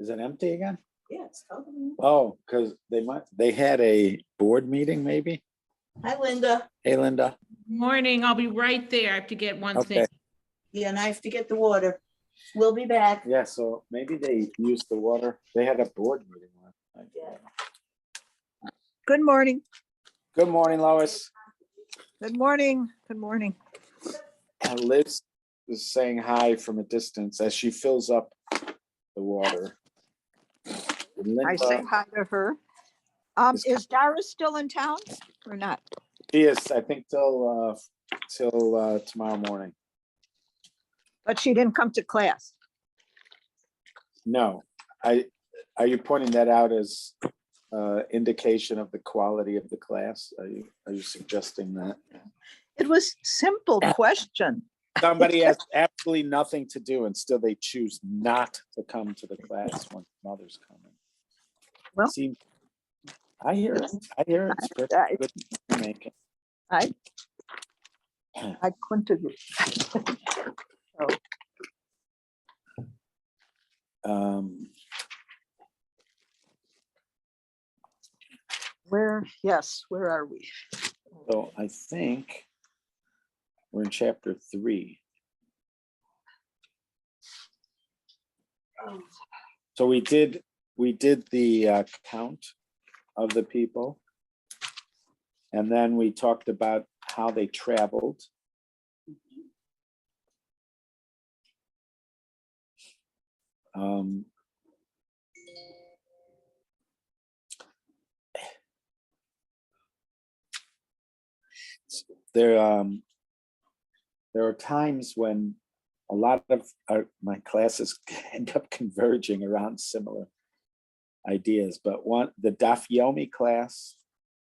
Is it empty again? Yeah, it's totally. Oh, because they had a board meeting maybe? Hi, Linda. Hey, Linda. Morning, I'll be right there. I have to get one Okay. thing. Yeah, and I have to get the water. We'll be back. Yeah, so maybe they used the water. They had a board meeting last night. Yeah. Good morning. Good morning, Lois. Good morning. Good morning. Liz is saying hi from a distance as she fills up the water. I say hi to her. Is Dara still in town or not? She is, I think, till tomorrow morning. But she didn't come to class. No, are you pointing that out as indication of the quality of the class? Are you suggesting that? It was simple question. Somebody has absolutely nothing to do and still they choose not to come to the class when mother's coming. Well, See, I hear it. It's I- good to make it. I couldn't agree. So, where are we? So I think we're in chapter 3. So we did the count of the people. And then we talked about how they traveled. There are times when a lot of my classes end up converging around similar ideas, but the Daf Yomi class,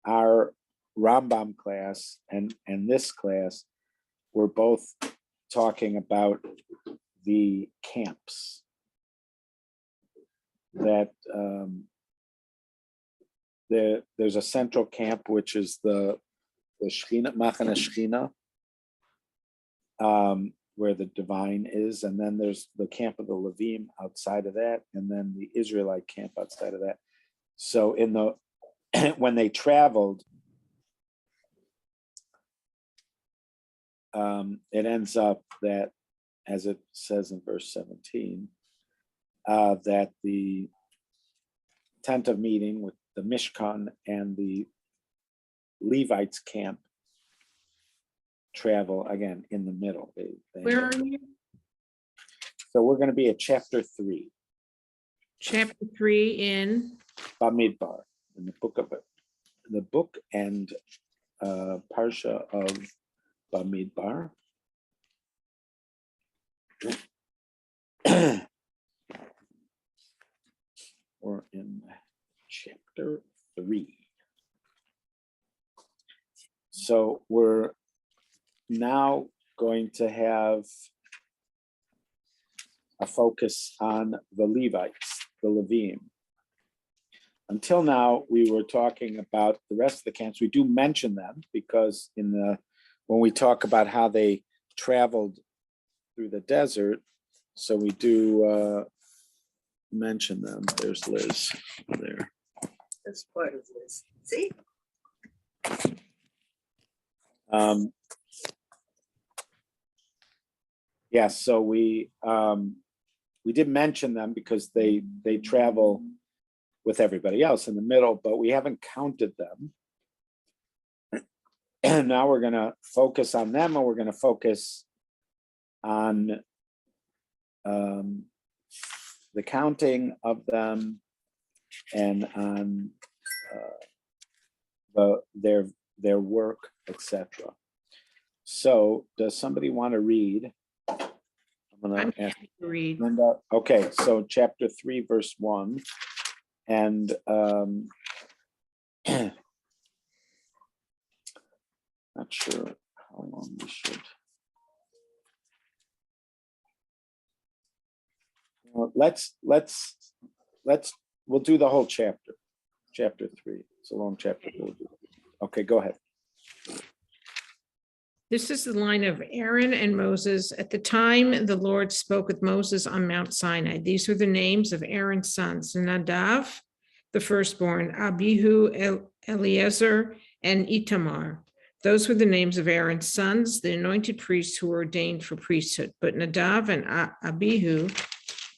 our Rambam class, and this class, we're both talking about the camps that there's a central camp, which is the Shechina, Machane Shechina, where the divine is, and then there's the camp of the Levim outside of that, and then the Israelite camp outside of that. So when they traveled, it ends up that, as it says in verse 17, that the tent of meeting with the Mishkan and the Levites camp travel again in the middle. Where are you? So we're going to be at chapter 3, Chapter 3 in, Bamidbar, in the book and parsha of Bamidbar. We're in chapter 3. So we're now going to have a focus on the Levites, the Levim. Until now, we were talking about the rest of the camps. We do mention them because when we talk about how they traveled through the desert, so we do mention them. There's Liz there. That's part of this. See? Yes, so we did mention them because they travel with everybody else in the middle, but we haven't counted them. And now we're going to focus on them, and we're going to focus on the counting of them and on their work, etc. So does somebody want to read? I'm going to ask read. Linda. Okay, so chapter 3, verse 1. And not sure how long we should. Well, we'll do the whole chapter. Chapter 3. It's a long chapter. Okay, go ahead. This is the line of Aaron and Moses. At the time the Lord spoke with Moses on Mount Sinai. These are the names of Aaron's sons: Nadav, the firstborn, Abihu, Eleazar, and Itamar. Those were the names of Aaron's sons, the anointed priests who were ordained for priesthood. But Nadav and Abihu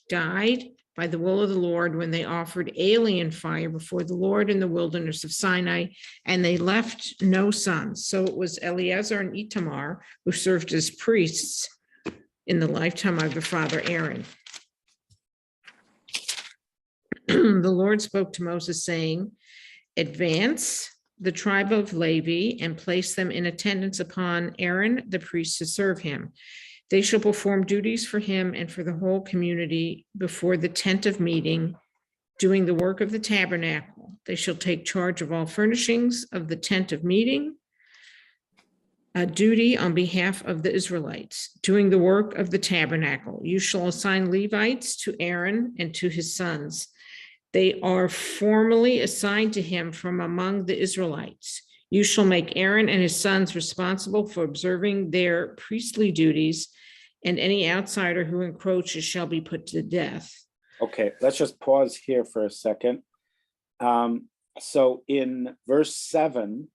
died by the will of the Lord when they offered alien fire before the Lord in the wilderness of Sinai, and they left no sons. So it was Eleazar and Itamar who served as priests in the lifetime of their father Aaron. The Lord spoke to Moses, saying, advance the tribe of Levi and place them in attendance upon Aaron the priest to serve him. They shall perform duties for him and for the whole community before the tent of meeting, doing the work of the tabernacle. They shall take charge of all furnishings of the tent of meeting, a duty on behalf of the Israelites, doing the work of the tabernacle. You shall assign Levites to Aaron and to his sons. They are formally assigned to him from among the Israelites. You shall make Aaron and his sons responsible for observing their priestly duties, and any outsider who encroaches shall be put to death. Okay, let's just pause here for a second. So in verse 7,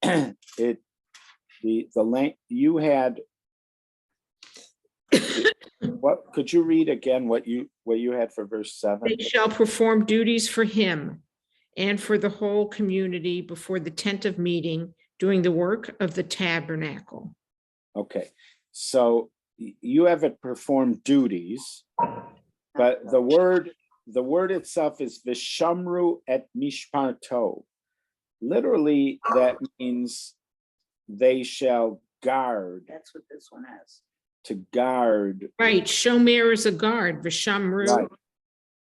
the length you had. What could you read again? What you had for verse 7? They shall perform duties for him and for the whole community before the tent of meeting, doing the work of the tabernacle. Okay, so you have it perform duties, but the word itself is vishamru et mishparto. Literally, that means they shall guard. That's what this one has. To guard. Right, shomer is a guard, vishamru.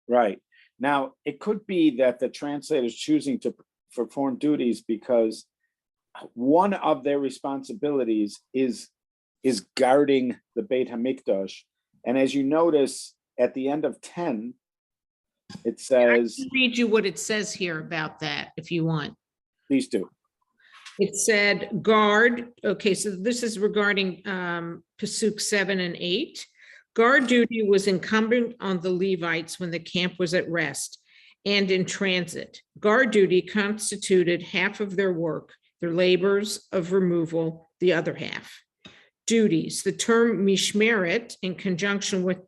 Right. Now, it could be that the translator is choosing to perform duties because one of their responsibilities is guarding the Beit HaMikdash. And as you notice at the end of 10, it says, I can read you what it says here about that if you want. Please do. It said guard. Okay, so this is regarding Pasuk 7 and 8. Guard duty was incumbent on the Levites when the camp was at rest and in transit. Guard duty constituted half of their work, their labors of removal, the other half. Duties. The term mishmeret in conjunction with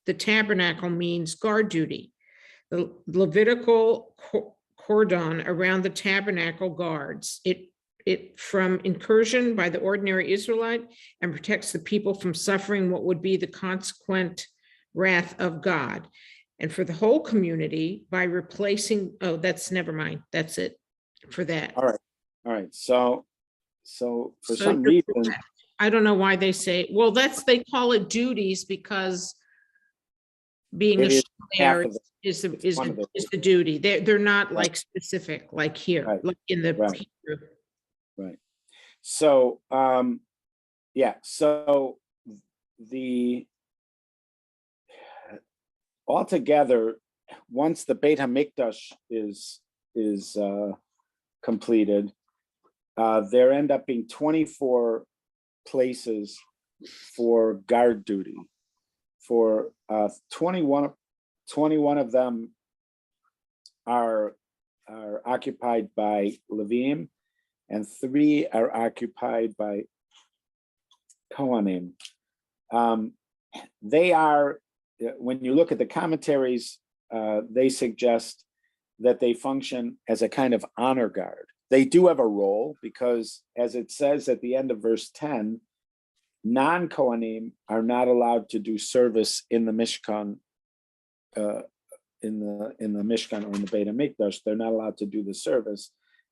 the tabernacle means guard duty. The Levitical cordon around the tabernacle guards it from incursion by the ordinary Israelite and protects the people from suffering what would be the consequent wrath of God. And for the whole community by replacing, never mind. That's it for that. All right. So for some reason, I don't know why they say, well, they call it duties because being a shomer is the duty. They're not like specific, like here, like in the Hebrew. Right. So, so altogether, once the Beit HaMikdash is completed, there end up being 24 places for guard duty. For 21 of them are occupied by Levim, and 3 are occupied by Kohanim. They are, when you look at the commentaries, they suggest that they function as a kind of honor guard. They do have a role because, as it says at the end of verse 10, non-Kohanim are not allowed to do service in the Mishkan, in the Mishkan or in the Beit HaMikdash. They're not allowed to do the service.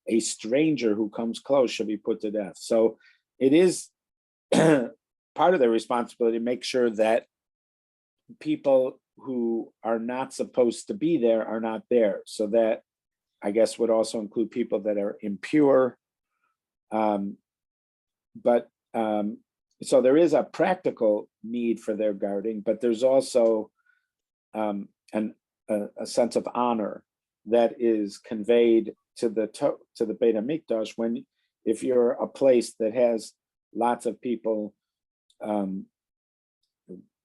A stranger who comes close shall be put to death. So it is part of their responsibility to make sure that people who are not supposed to be there are not there. So that, I guess, would also include people that are impure. So there is a practical need for their guarding, but there's also a sense of honor that is conveyed to the Beit HaMikdash when if you're a place that has lots of people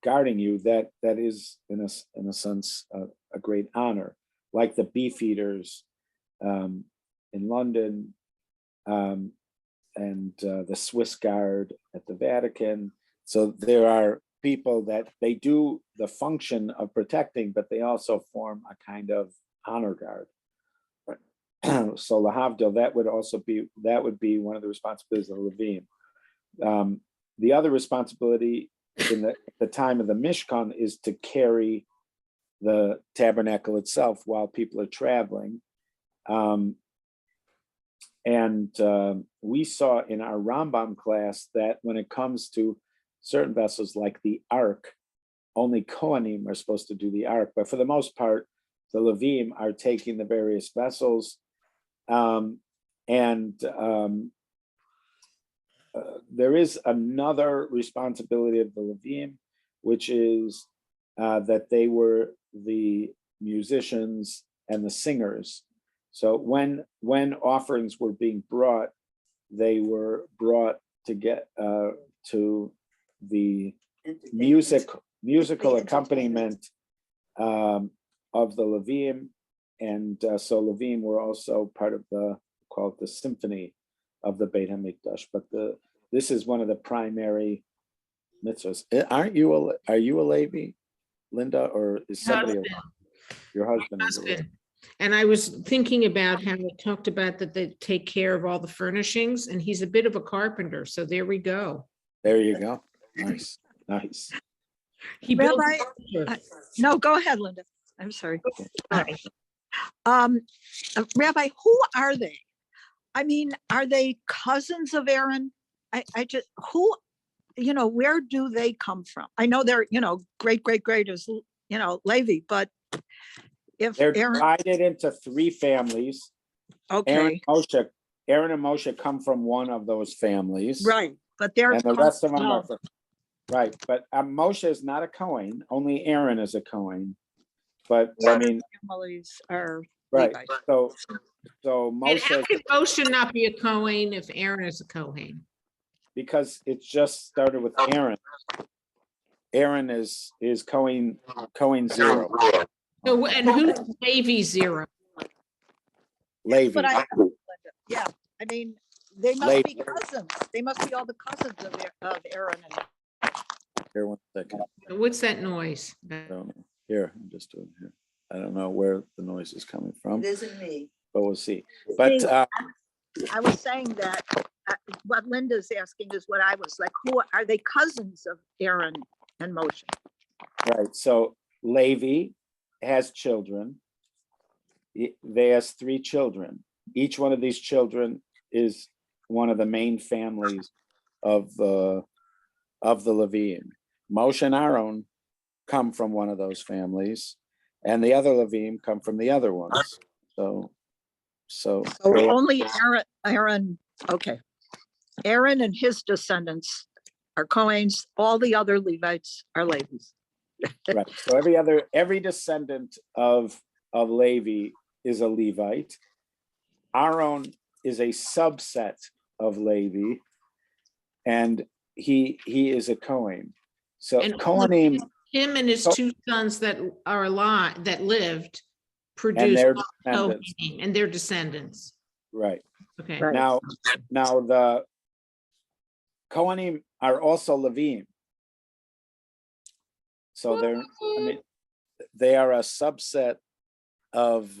guarding you, that is in a sense a great honor, like the beefeaters in London, and the Swiss Guard at the Vatican. So there are people that they do the function of protecting, but they also form a kind of honor guard. So lahavdil, that would be one of the responsibilities of the Levim. The other responsibility in the time of the Mishkan is to carry the tabernacle itself while people are traveling. We saw in our Rambam class that when it comes to certain vessels like the Ark, only Kohanim are supposed to do the Ark, but for the most part, the Levim are taking the various vessels. There is another responsibility of the Levim, which is that they were the musicians and the singers. So when offerings were being brought, they were brought to get to the musical accompaniment of the Levim, and so Levim were also part of called the symphony of the Beit HaMikdash. But this is one of the primary mitzvahs. Are you a Levi, Linda, or is somebody your husband? Is a Levi? And I was thinking about how we talked about that they take care of all the furnishings, and he's a bit of a carpenter. So there we go. There you go. Nice. He built. Rabbi, no, go ahead, Linda. I'm sorry. Rabbi, who are they? I mean, are they cousins of Aaron? I just, where do they come from? I know they're, great is, Levi, but if they're Aaron, divided into 3 families. okay, Aaron and Moshe come from one of those families. right, but they're, and the rest of them are from, right. But Moshe is not a Kohen. Only Aaron is a Kohen. But I mean, families are right. Levites. So And Moshe, how could Moshe not be a Kohen if Aaron is a Kohen? because it's just started with Aaron. Aaron is Kohen 0. So, and who's Levi 0? Levi. But yeah, I mean, they must be cousins. They must be all the cousins of Aaron. Here, 1 second. What's that noise? I don't know. Here, I'm just doing it here. I don't know where the noise is coming from. It isn't me. But we'll see. But I was saying that what Linda's asking is what I was like, who are they cousins of Aaron and Moshe? right. So Levi has children. They has 3 children. Each one of these children is one of the main families of the Levim. Moshe and Aaron come from one of those families, and the other Levim come from the other ones. So only Aaron, okay. Aaron and his descendants are Cohens. All the other Levites are Levites. right. So every descendant of Levi is a Levite. Aaron is a subset of Levi, and he is a Kohen. So And Kohanim, him and his 2 sons that are alive, that lived, and produced their Kohen descendants. and their descendants. Right. Okay. Right. Now the Kohanim are also Levim. So they are a subset of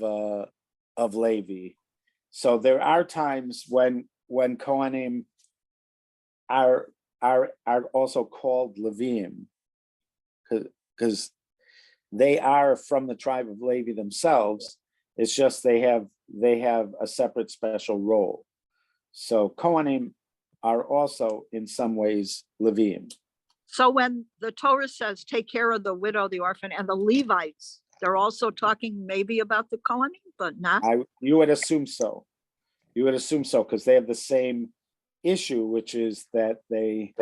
Levi. So there are times when Kohanim are also called Levim, because they are from the tribe of Levi themselves. It's just they have a separate special role. So Kohanim are also in some ways Levim. So when the Torah says, take care of the widow, the orphan, and the Levites, they're also talking maybe about the Kohanim, but not? You would assume so. Because they have the same issue, which is that they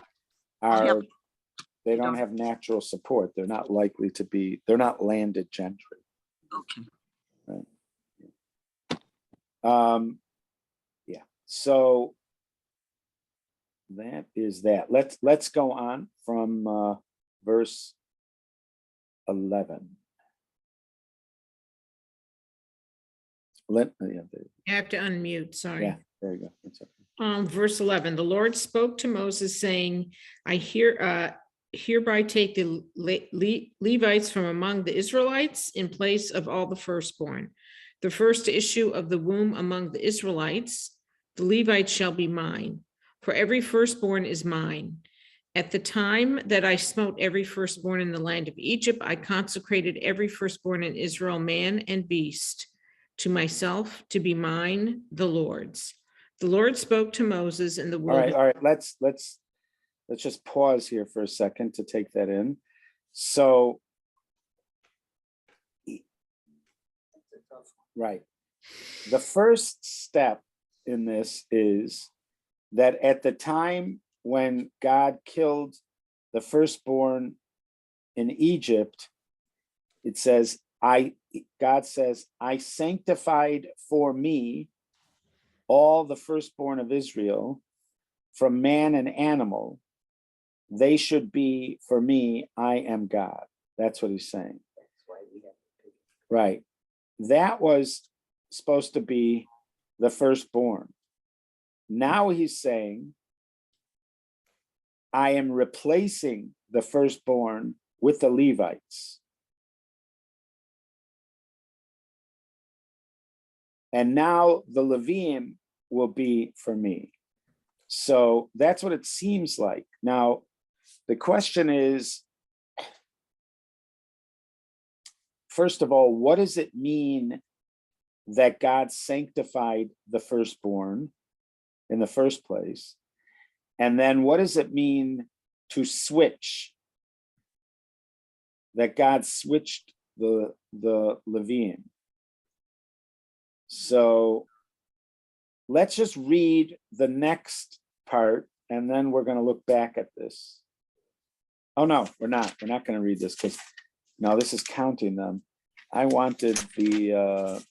don't have natural support. They're not likely to be, they're not landed gentry. Okay. Right. Yeah. So that is that. Let's go on from verse 11. I have to unmute, sorry. Yeah, there you go. That's okay. Verse 11, the Lord spoke to Moses saying, I hereby take the Levites from among the Israelites in place of all the firstborn. The first issue of the womb among the Israelites, the Levites shall be mine, for every firstborn is mine. At the time that I smote every firstborn in the land of Egypt, I consecrated every firstborn in Israel, man and beast, to myself to be mine, the Lord's. The Lord spoke to Moses in the wilderness. All right. Let's just pause here for a second to take that in. So, right. The first step in this is that at the time when God killed the firstborn in Egypt, it says, God says, I sanctified for me all the firstborn of Israel, from man and animal. They should be for me, I am God. That's what he's saying. Right. That was supposed to be the firstborn. Now he's saying, I am replacing the firstborn with the Levites. And now the Levim will be for me. So that's what it seems like. Now, the question is, first of all, what does it mean that God sanctified the firstborn in the first place? And then what does it mean to switch? That God switched the Levim. So let's just read the next part, and then we're going to look back at this. Oh, no, we're not. We're not going to read this because, no, this is counting them. I wanted the,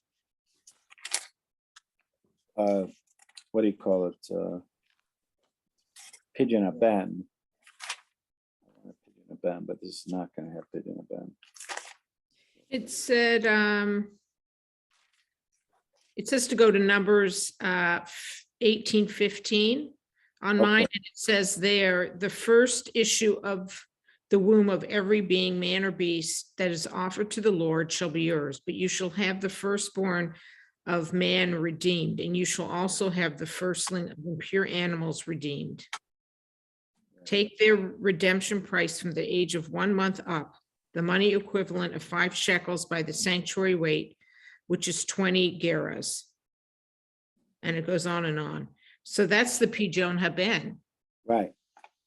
what do you call it? Pidyon Aben. Pidyon Aben, but this is not going to have Pidyon Aben. It said, it says to go to Numbers 18:15 on mine, and it says there, the first issue of the womb of every being, man or beast, that is offered to the Lord shall be yours, but you shall have the firstborn of man redeemed, and you shall also have the firstling of impure animals redeemed. Take their redemption price from the age of 1 month up, the money equivalent of 5 shekels by the sanctuary weight, which is 20 gerahs. And it goes on and on. So that's the Pidyon Haben. Right.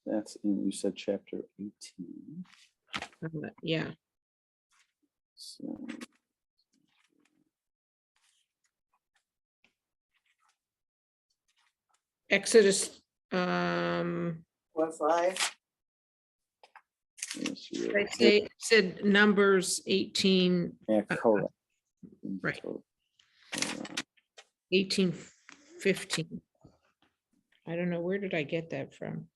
That's in, you said chapter 18. Yeah. So, Exodus, 1:5. yes, I say, said Numbers 18, yeah, Korah. right. 18:15. I don't know, where did I get that from?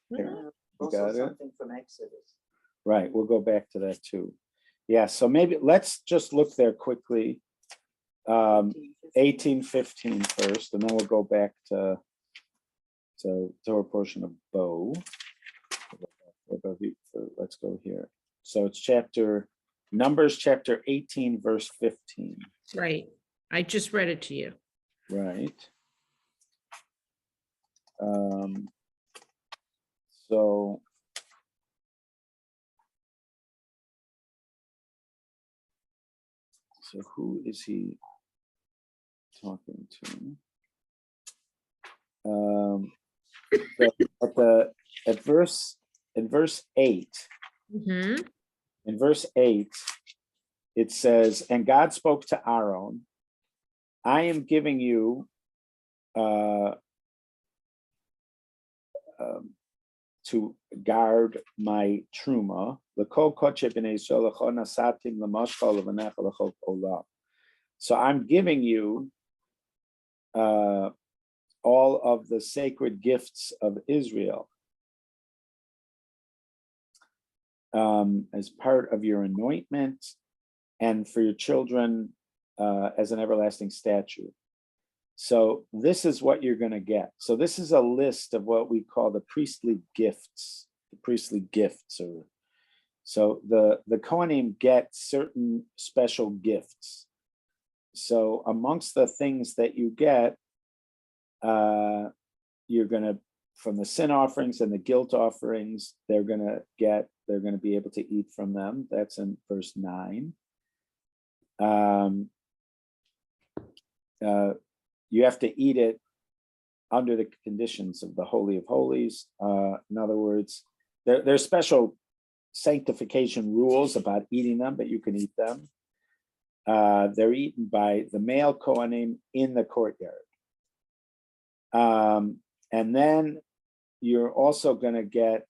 Here, you Also got it? something from Exodus. Right, we'll go back to that too. Yeah, so maybe let's just look there quickly. 18:15 first, and then we'll go back to Torah portion of Bo. Let's go here. So it's Numbers chapter 18, verse 15. Right. I just read it to you. Right. So who is he talking to? In verse 8, Mhm. in verse 8, it says, and God spoke to Aaron, I am giving you to guard my truma. So I'm giving you all of the sacred gifts of Israel as part of your anointment, and for your children as an everlasting statute. So this is what you're going to get. So this is a list of what we call the priestly gifts. The priestly gifts, or so the Kohanim get certain special gifts. So amongst the things that you get, you're going to, from the sin offerings and the guilt offerings, they're going to be able to eat from them. That's in verse 9. You have to eat it under the conditions of the Holy of Holies. In other words, there's special sanctification rules about eating them, but you can eat them. They're eaten by the male Kohanim in the courtyard. And then you're also going to get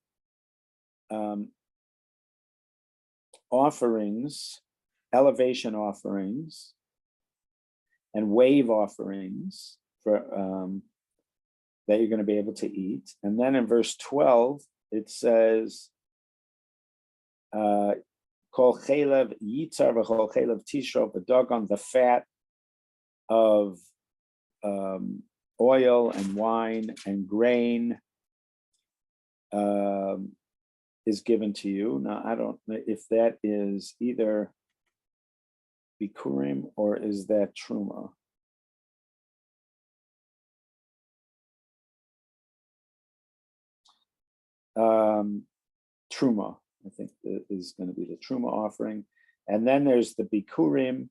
offerings, elevation offerings, and wave offerings for that you're going to be able to eat. And then in verse 12, it says, Kol chelev yitzar v'chol chelev tishro v'dagon, the fat of oil and wine and grain is given to you. Now, I don't know if that is either Bikurim or is that Truma. Truma, I think, is going to be the Truma offering. And then there's the Bikurim,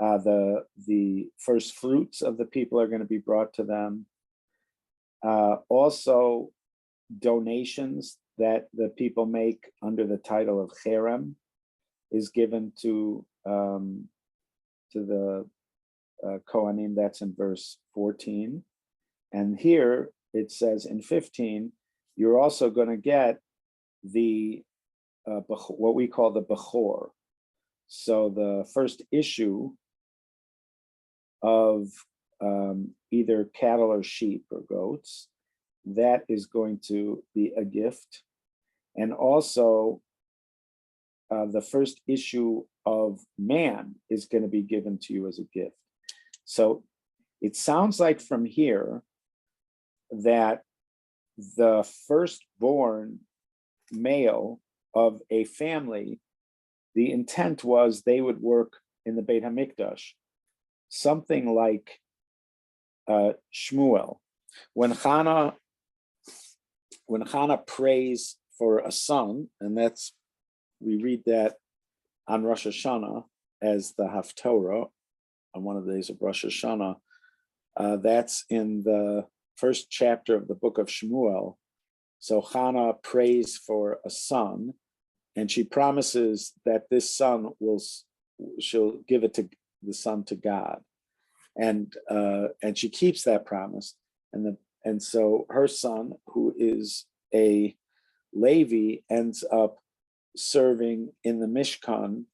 the first fruits of the people are going to be brought to them. Also, donations that the people make under the title of cherem is given to the Kohanim. That's in verse 14. And here it says in 15, you're also going to get the what we call the Bechor. So the first issue of either cattle or sheep or goats, that is going to be a gift. And also the first issue of man is going to be given to you as a gift. So it sounds like from here that the firstborn male of a family, the intent was they would work in the Beit HaMikdash, something like Shmuel. When Hannah prays for a son, and we read that on Rosh Hashanah as the Haftorah, on one of the days of Rosh Hashanah, that's in the first chapter of the book of Shmuel. So Hannah prays for a son, and she promises that this son she'll give the son to God, and she keeps that promise, and so her son, who is a Levi, ends up serving in the Mishkan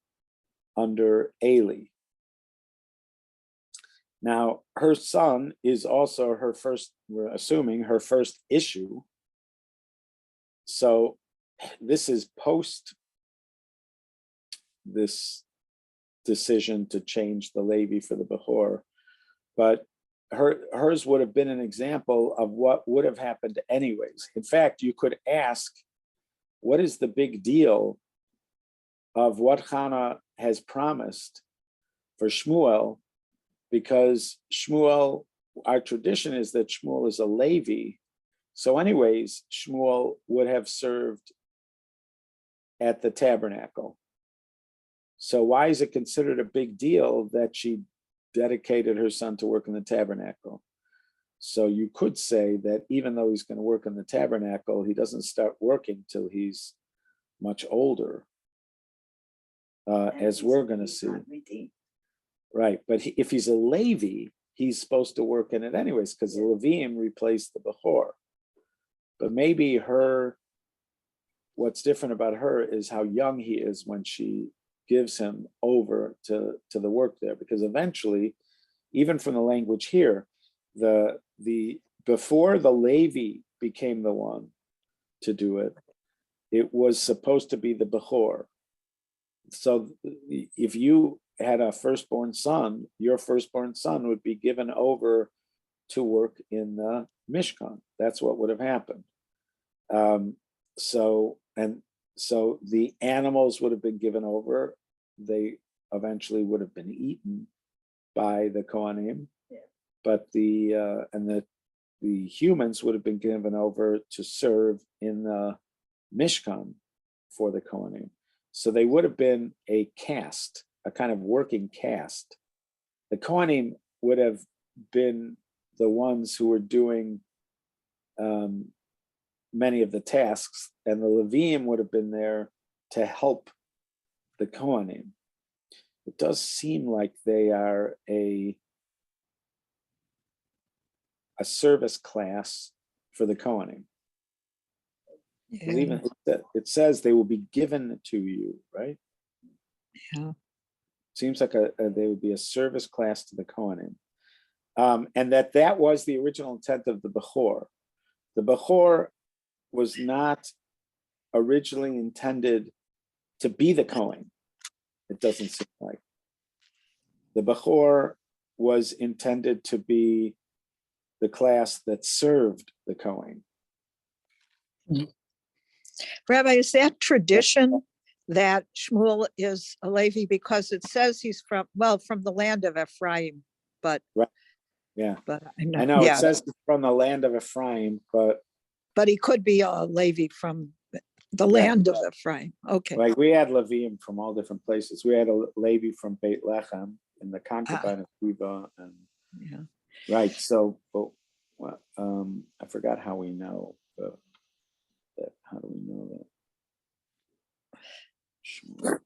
under Eli. Now, her son is also her first, we're assuming, her first issue. So this is post this decision to change the Levi for the Bechor, but hers would have been an example of what would have happened anyways. In fact, you could ask, what is the big deal of what Hannah has promised for Shmuel? Because Shmuel, our tradition is that Shmuel is a Levi. So anyways, Shmuel would have served at the tabernacle. So why is it considered a big deal that she dedicated her son to work in the tabernacle? So you could say that even though he's going to work in the tabernacle, he doesn't start working till he's much older, as we're going to see. Right, but if he's a Levi, he's supposed to work in it anyways, because the Leviim replaced the Bechor. But maybe what's different about her is how young he is when she gives him over to the work there, because eventually, even from the language here, the before the Levi became the one to do it, it was supposed to be the Bechor. So if you had a firstborn son, your firstborn son would be given over to work in the Mishkan. That's what would have happened. So the animals would have been given over. They eventually would have been eaten by the Kohanim, but the humans would have been given over to serve in the Mishkan for the Kohanim. So they would have been a caste, a kind of working caste. The Kohanim would have been the ones who were doing many of the tasks, and the Levim would have been there to help the Kohanim. It does seem like they are a service class for the Kohanim. Yeah. Even it says they will be given to you, right? Yeah. Seems like they would be a service class to the Kohanim, and that was the original intent of the Bechor. The Bechor was not originally intended to be the Kohen. It doesn't seem like. The Bechor was intended to be the class that served the Kohen. Rabbi, is that tradition that Shmuel is a Levi because it says he's from the land of Ephraim, but Right. Yeah, but I know yeah, it says it's from the land of Ephraim, but he could be a Levi from the land of Ephraim. Okay. like we had Levim from all different places. We had a Levi from Beit Lechem and the concubine of Sheba, and Yeah. right. So, but I forgot how we know, but how do we know that? Sure.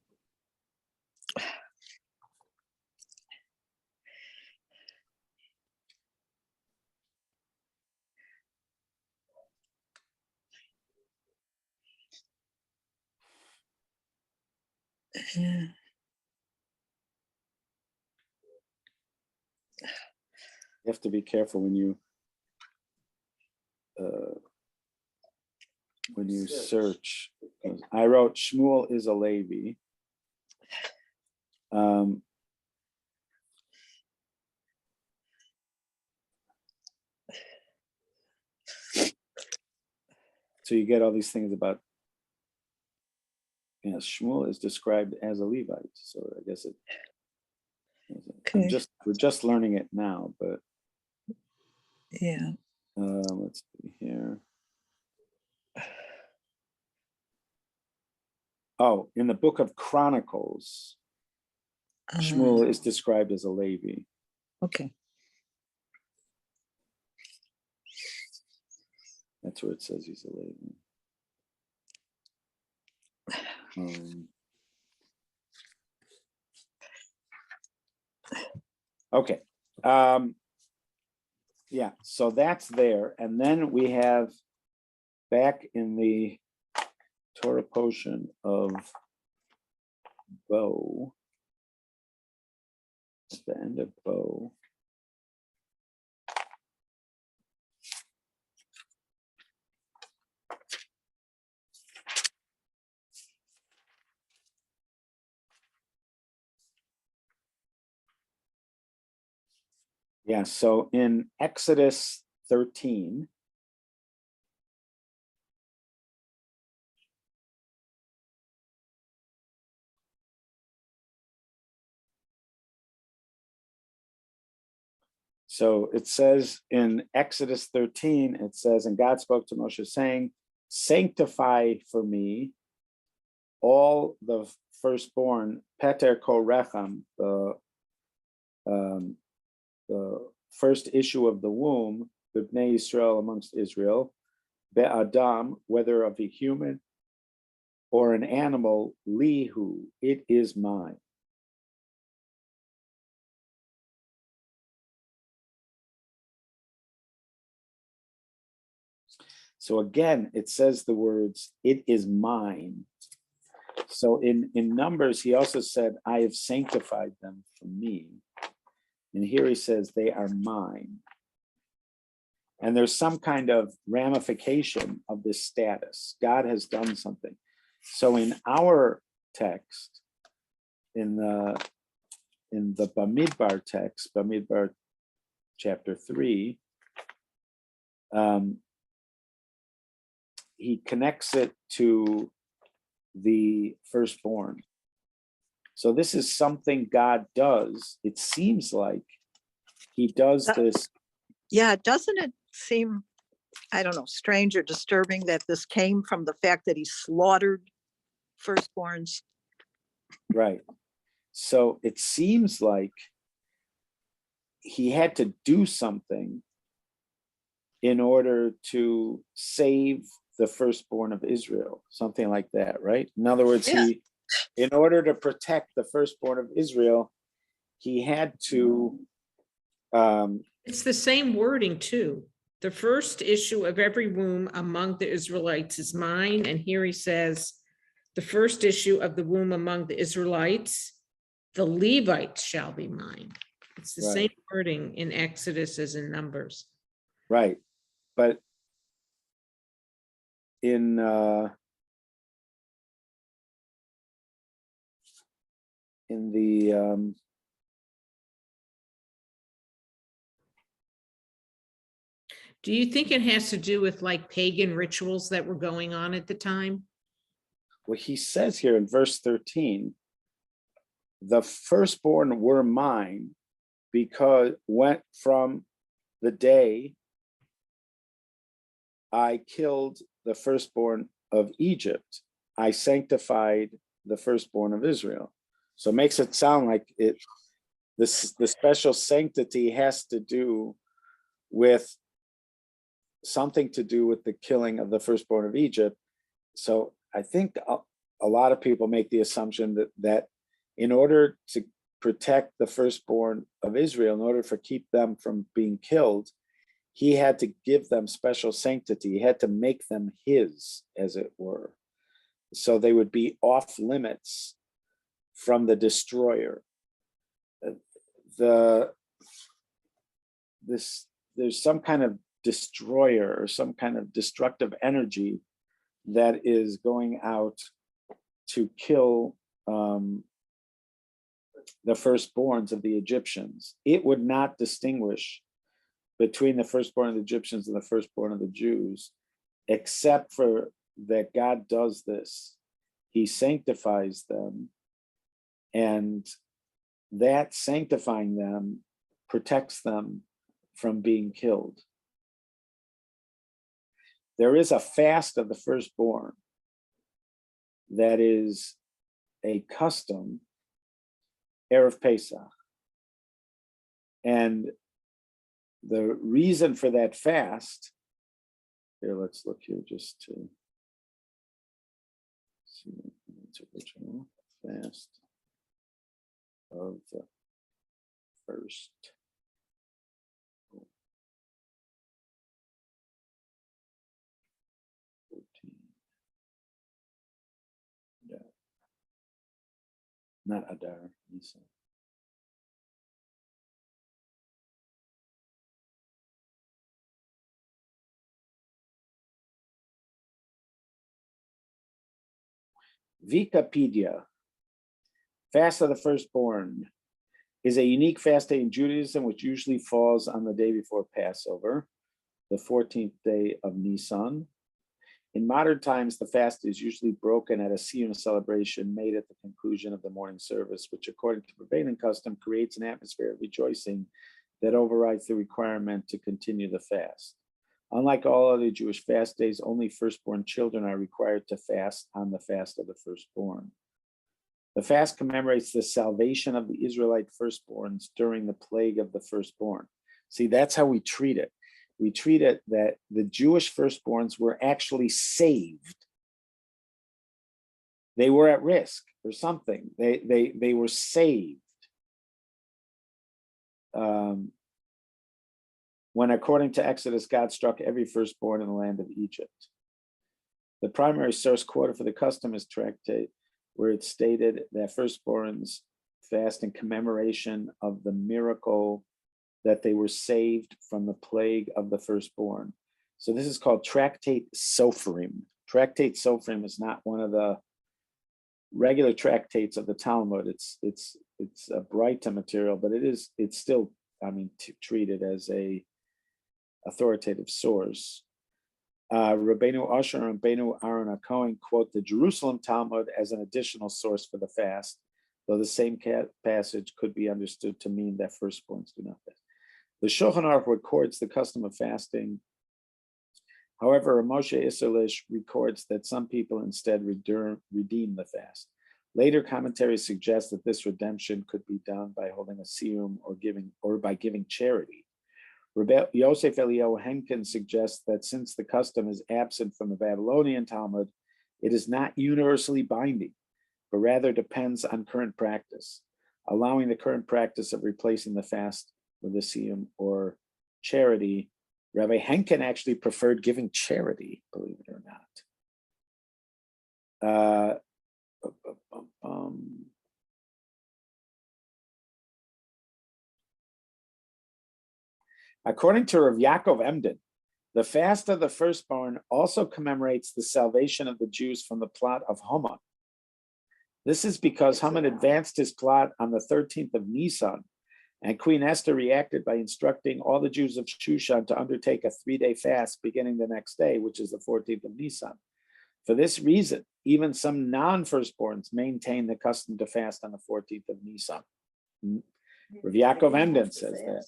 Yeah. You have to be careful when you search. I wrote Shmuel is a Levi. So you get all these things about, Shmuel is described as a Levite. So I guess it. Okay. We're just learning it now, but Yeah. let's see here. Oh, in the book of Chronicles, Shmuel is described as a Levi. Okay. That's where it says he's a Levi. Okay. Yeah, so that's there. And then we have back in the Torah portion of Bo, at the end of Bo. Yeah, so in Exodus 13, so it says in Exodus 13, it says, and God spoke to Moshe saying, sanctify for me all the firstborn, Peter Korechem, the first issue of the womb, the Bnei Israel amongst Israel, Be'adam, whether of a human or an animal, lihu, it is mine. So again, it says the words, it is mine. So in Numbers, he also said, I have sanctified them for me. And here he says, they are mine. And there's some kind of ramification of this status. God has done something. So in our text, in the Bamidbar text, Bamidbar chapter 3, he connects it to the firstborn. So this is something God does. It seems like he does this. Yeah, doesn't it seem, I don't know, strange or disturbing that this came from the fact that he slaughtered firstborns? Right. So it seems like he had to do something in order to save the firstborn of Israel, something like that, right? In other words, Yeah. in order to protect the firstborn of Israel, he had to. It's the same wording too. The first issue of every womb among the Israelites is mine. And here he says, the first issue of the womb among the Israelites, the Levites shall be mine. It's the same wording in Exodus as in Numbers. Right. But in the do you think it has to do with like pagan rituals that were going on at the time? what he says here in verse 13, the firstborn were mine because went from the day I killed the firstborn of Egypt, I sanctified the firstborn of Israel. So it makes it sound like the special sanctity has to do with something to do with the killing of the firstborn of Egypt. So I think a lot of people make the assumption that in order to protect the firstborn of Israel, in order for keep them from being killed, he had to give them special sanctity. He had to make them his, as it were. So they would be off limits from the destroyer. There's some kind of destroyer or some kind of destructive energy that is going out to kill the firstborns of the Egyptians. It would not distinguish between the firstborn of the Egyptians and the firstborn of the Jews, except for that God does this. He sanctifies them, and that sanctifying them protects them from being killed. There is a fast of the firstborn that is a custom, Erev Pesach. And the reason for that fast, here, let's look here just to see its original fast of the first. Not Adar, Nisan. Wikipedia, fast of the firstborn, is a unique fast day in Judaism, which usually falls on the day before Passover, the 14th day of Nisan. In modern times, the fast is usually broken at a Siyum celebration made at the conclusion of the morning service, which, according to prevailing custom, creates an atmosphere of rejoicing that overrides the requirement to continue the fast. Unlike all other Jewish fast days, only firstborn children are required to fast on the fast of the firstborn. The fast commemorates the salvation of the Israelite firstborns during the plague of the firstborn. See, that's how we treat it. We treat it that the Jewish firstborns were actually saved. They were at risk or something. They were saved. When, according to Exodus, God struck every firstborn in the land of Egypt. The primary source quoted for the custom is Tractate, where it's stated that firstborns fast in commemoration of the miracle that they were saved from the plague of the firstborn. So this is called Tractate Sopherim. Tractate Sopherim is not one of the regular tractates of the Talmud. It's a Breita material, but it's still, treated as a authoritative source. Rabbeinu Asher and Rabbeinu Aaron HaKohen quote the Jerusalem Talmud as an additional source for the fast, though the same passage could be understood to mean that firstborns do not fast. The Shulchan Aruch records the custom of fasting. However, Moshe Isserlish records that some people instead redeem the fast. Later commentaries suggest that this redemption could be done by holding a siyum or by giving charity. Yosef Eliyahu Henkin suggests that since the custom is absent from the Babylonian Talmud, it is not universally binding, but rather depends on current practice, allowing the current practice of replacing the fast with a siyum or charity. Rabbi Henkin actually preferred giving charity, believe it or not. According to Rav Yaakov Emden, the fast of the firstborn also commemorates the salvation of the Jews from the plot of Haman. This is because Haman advanced his plot on the 13th of Nisan, and Queen Esther reacted by instructing all the Jews of Shushan to undertake a 3-day fast beginning the next day, which is the 14th of Nisan. For this reason, even some non-firstborns maintain the custom to fast on the 14th of Nisan. Rav Yaakov Emden says that.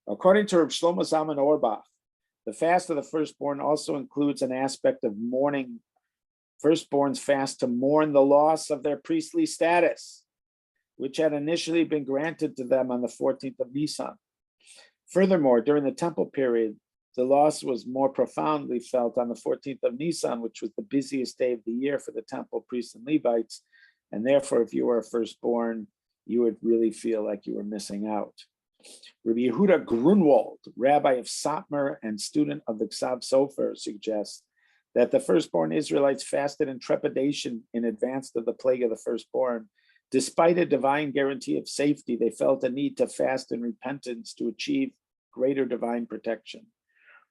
According to Rav Shlomo Zalman Auerbach, the fast of the firstborn also includes an aspect of mourning. Firstborns fast to mourn the loss of their priestly status, which had initially been granted to them on the 14th of Nisan. Furthermore, during the temple period, the loss was more profoundly felt on the 14th of Nisan, which was the busiest day of the year for the temple priests and Levites. And therefore, if you were a firstborn, you would really feel like you were missing out. Rabbi Yehuda Grunwald, rabbi of Satmar and student of the Ksav Sofer, suggests that the firstborn Israelites fasted in trepidation in advance of the plague of the firstborn. Despite a divine guarantee of safety, they felt a need to fast in repentance to achieve greater divine protection.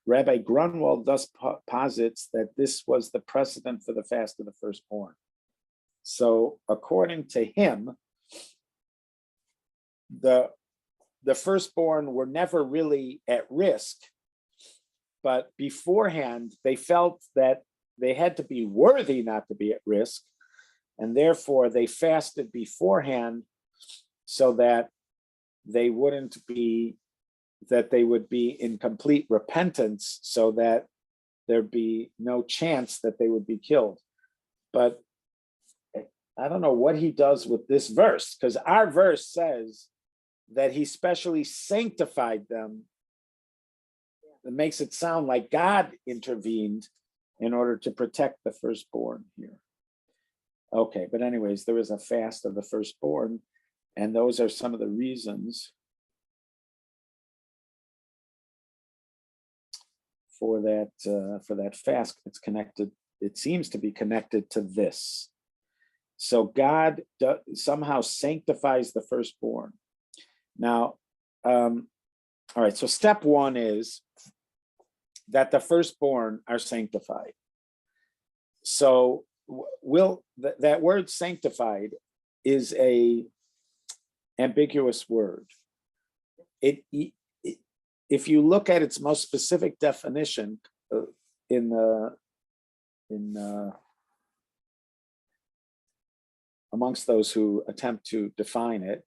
Rabbi Grunwald thus posits that this was the precedent for the fast of the firstborn. So according to him, the firstborn were never really at risk, but beforehand they felt that they had to be worthy not to be at risk, and therefore they fasted beforehand so that they would be in complete repentance, so that there'd be no chance that they would be killed. But I don't know what he does with this verse, because our verse says that he specially sanctified them. It makes it sound like God intervened in order to protect the firstborn here. Okay, but anyways, there is a fast of the firstborn, and those are some of the reasons for that fast. It's connected. It seems to be connected to this. So God somehow sanctifies the firstborn. Now, all right, so step one is that the firstborn are sanctified. So that word sanctified is a ambiguous word. If you look at its most specific definition amongst those who attempt to define it,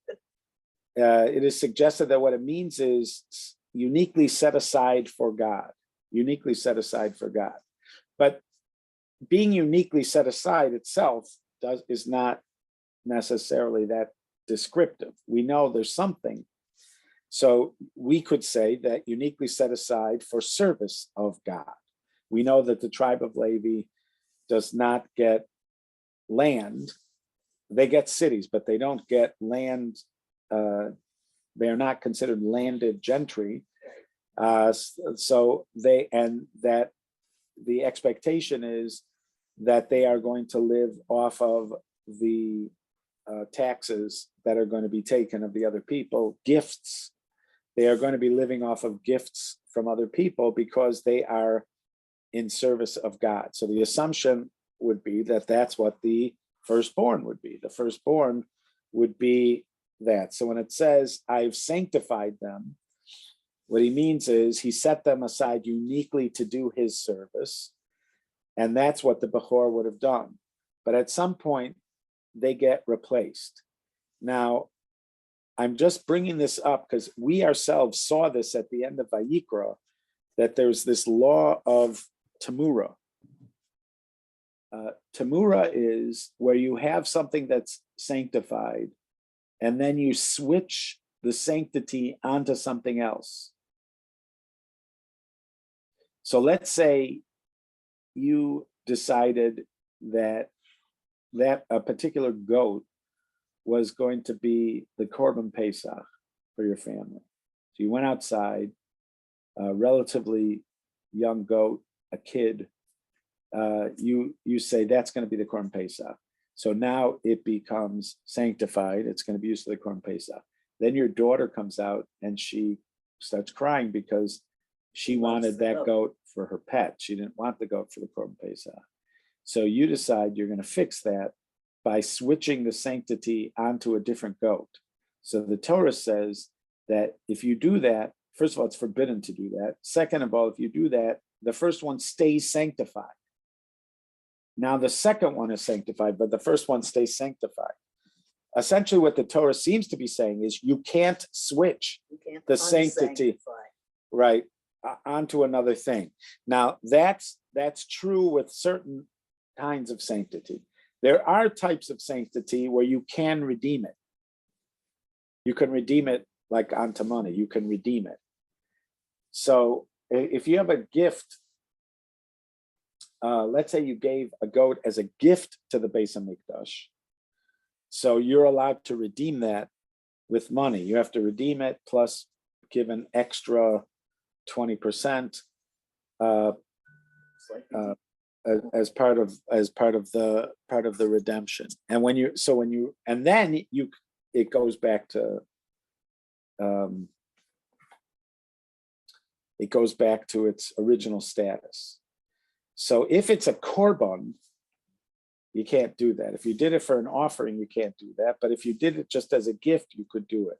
it is suggested that what it means is uniquely set aside for God, uniquely set aside for God. But being uniquely set aside itself is not necessarily that descriptive. We know there's something. So we could say that uniquely set aside for service of God. We know that the tribe of Levi does not get land. They get cities, but they don't get land. They are not considered landed gentry. So that the expectation is that they are going to live off of the taxes that are going to be taken of the other people, gifts they are going to be living off of gifts from other people because they are in service of God. So the assumption would be that that's what the firstborn would be. The firstborn would be that. So when it says, I've sanctified them, what he means is he set them aside uniquely to do his service. And that's what the Bechor would have done. But at some point, they get replaced. Now, I'm just bringing this up because we ourselves saw this at the end of Vayikra, that there's this law of Tamura. Tamura is where you have something that's sanctified, and then you switch the sanctity onto something else. So let's say you decided that a particular goat was going to be the Korban Pesach for your family. So you went outside, a relatively young goat, a kid, you say that's going to be the Korban Pesach. So now it becomes sanctified. It's going to be used for the Korban Pesach. Then your daughter comes out and she starts crying because she wanted that goat for her pet. She didn't want the goat for the Korban Pesach. So you decide you're going to fix that by switching the sanctity onto a different goat. So the Torah says that if you do that, first of all, it's forbidden to do that. Second of all, if you do that, the first one stays sanctified. Now the second one is sanctified, but the first one stays sanctified. Essentially what the Torah seems to be saying is you can't switch the sanctity, right, onto another thing. Now that's true with certain kinds of sanctity. There are types of sanctity where you can redeem it. You can redeem it like onto money. You can redeem it. So if you have a gift, let's say you gave a goat as a gift to the Beis HaMikdash, so you're allowed to redeem that with money. You have to redeem it plus give an extra 20% as part of the redemption. And then it goes back to its original status. So if it's a korban, you can't do that. If you did it for an offering, you can't do that. But if you did it just as a gift, you could do it.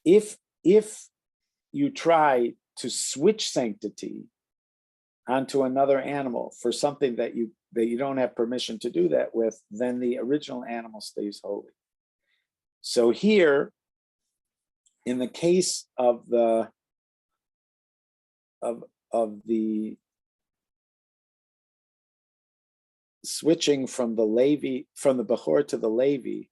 If you try to switch sanctity onto another animal for something that you don't have permission to do that with, then the original animal stays holy. So here, in the case of the switching from the Bechor to the Levi,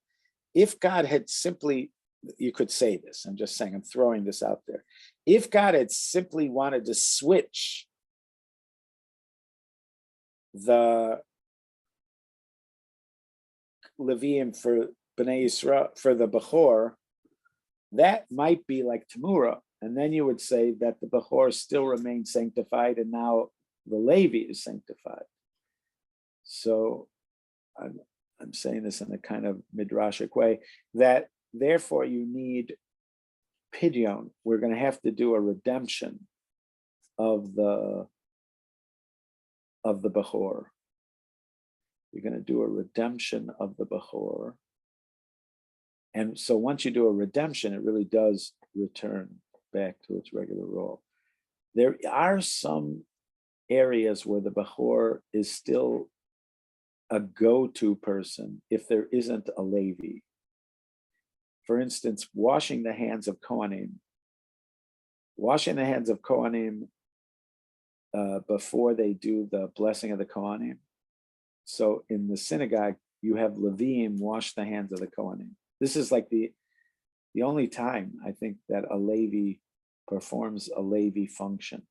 if God had simply, you could say this, I'm just saying, I'm throwing this out there. If God had simply wanted to switch the Leviim for Bnei Yisrael, for the Bechor, that might be like Tamura. And then you would say that the Bechor still remains sanctified and now the Levi is sanctified. So I'm saying this in a kind of midrashic way, that therefore you need pidyon. We're going to have to do a redemption of the Bechor. You're going to do a redemption of the Bechor. And so once you do a redemption, it really does return back to its regular role. There are some areas where the Bechor is still a go-to person if there isn't a Levi. For instance, washing the hands of Kohanim. Washing the hands of Kohanim before they do the blessing of the Kohanim. So in the synagogue, you have Leviim wash the hands of the Kohanim. This is like the only time I think that a Levi performs a Levi function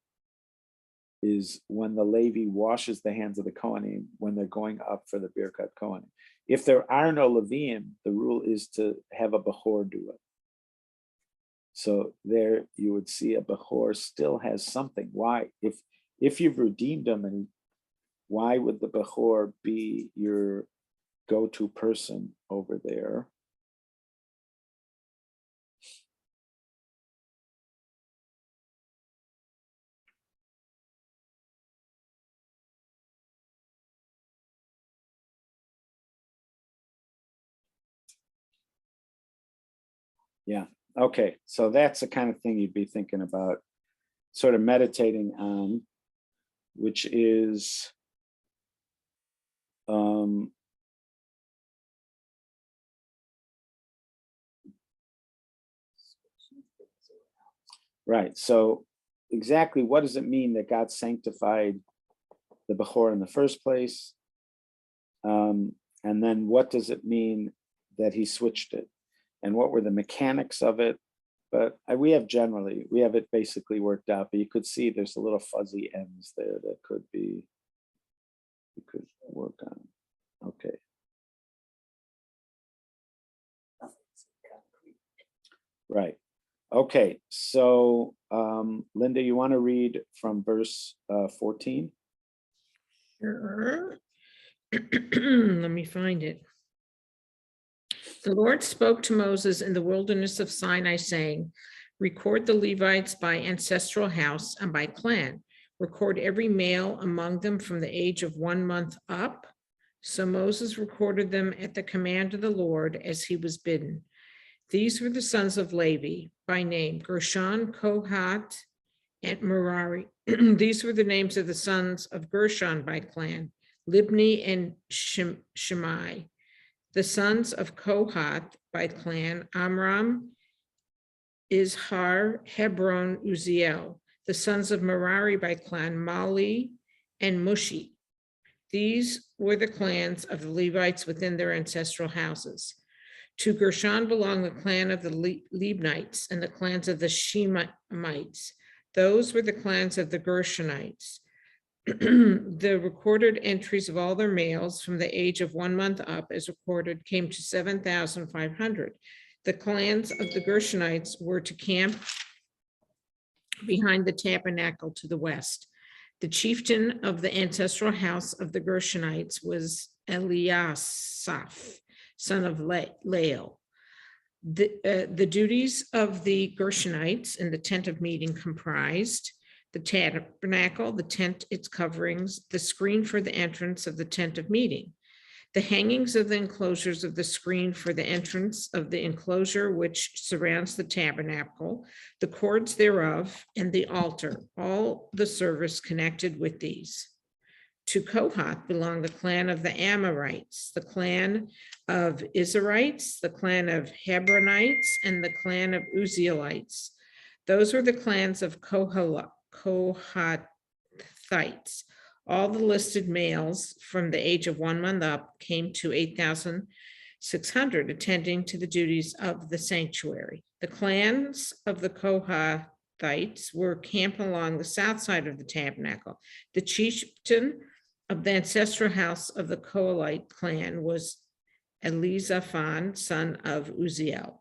is when the Levi washes the hands of the Kohanim when they're going up for the Birkat Kohanim. If there are no Leviim, the rule is to have a Bechor do it. So there you would see a Bechor still has something. Why? If you've redeemed them, and why would the Bechor be your go-to person over there? Yeah, okay, so that's the kind of thing you'd be thinking about, sort of meditating on, which is right. So exactly what does it mean that God sanctified the Bechor in the first place? And then what does it mean that he switched it? And what were the mechanics of it? But we have it basically worked out, but you could see there's a little fuzzy ends there that could be, you could work on. Okay. Right. Okay. So Linda, you want to read from verse 14? Sure. Let me find it. The Lord spoke to Moses in the wilderness of Sinai, saying, record the Levites by ancestral house and by clan. Record every male among them from the age of 1 month up. So Moses recorded them at the command of the Lord as he was bidden. These were the sons of Levi by name, Gershon, Kohath, and Merari. These were the names of the sons of Gershon by clan, Libni and Shimei. The sons of Kohath by clan, Amram, Izhar, Hebron, Uziel. The sons of Merari by clan, Mali and Mushi. These were the clans of the Levites within their ancestral houses. To Gershon belonged the clan of the Libnites and the clans of the Shemites. Those were the clans of the Gershonites. The recorded entries of all their males from the age of 1 month up as recorded came to 7,500. The clans of the Gershonites were to camp behind the tabernacle to the west. The chieftain of the ancestral house of the Gershonites was Eliasaph, son of Lael. The duties of the Gershonites in the tent of meeting comprised the tabernacle, the tent, its coverings, the screen for the entrance of the tent of meeting, the hangings of the enclosures of the screen for the entrance of the enclosure which surrounds the tabernacle, the cords thereof, and the altar, all the service connected with these. To Kohath belonged the clan of the Amorites, the clan of Izharites, the clan of Hebronites, and the clan of Uzielites. Those were the clans of Kohathites. All the listed males from the age of 1 month up came to 8,600, attending to the duties of the sanctuary. The clans of the Kohathites were camped along the south side of the tabernacle. The chieftain of the ancestral house of the Kohathite clan was Elizaphan, son of Uziel.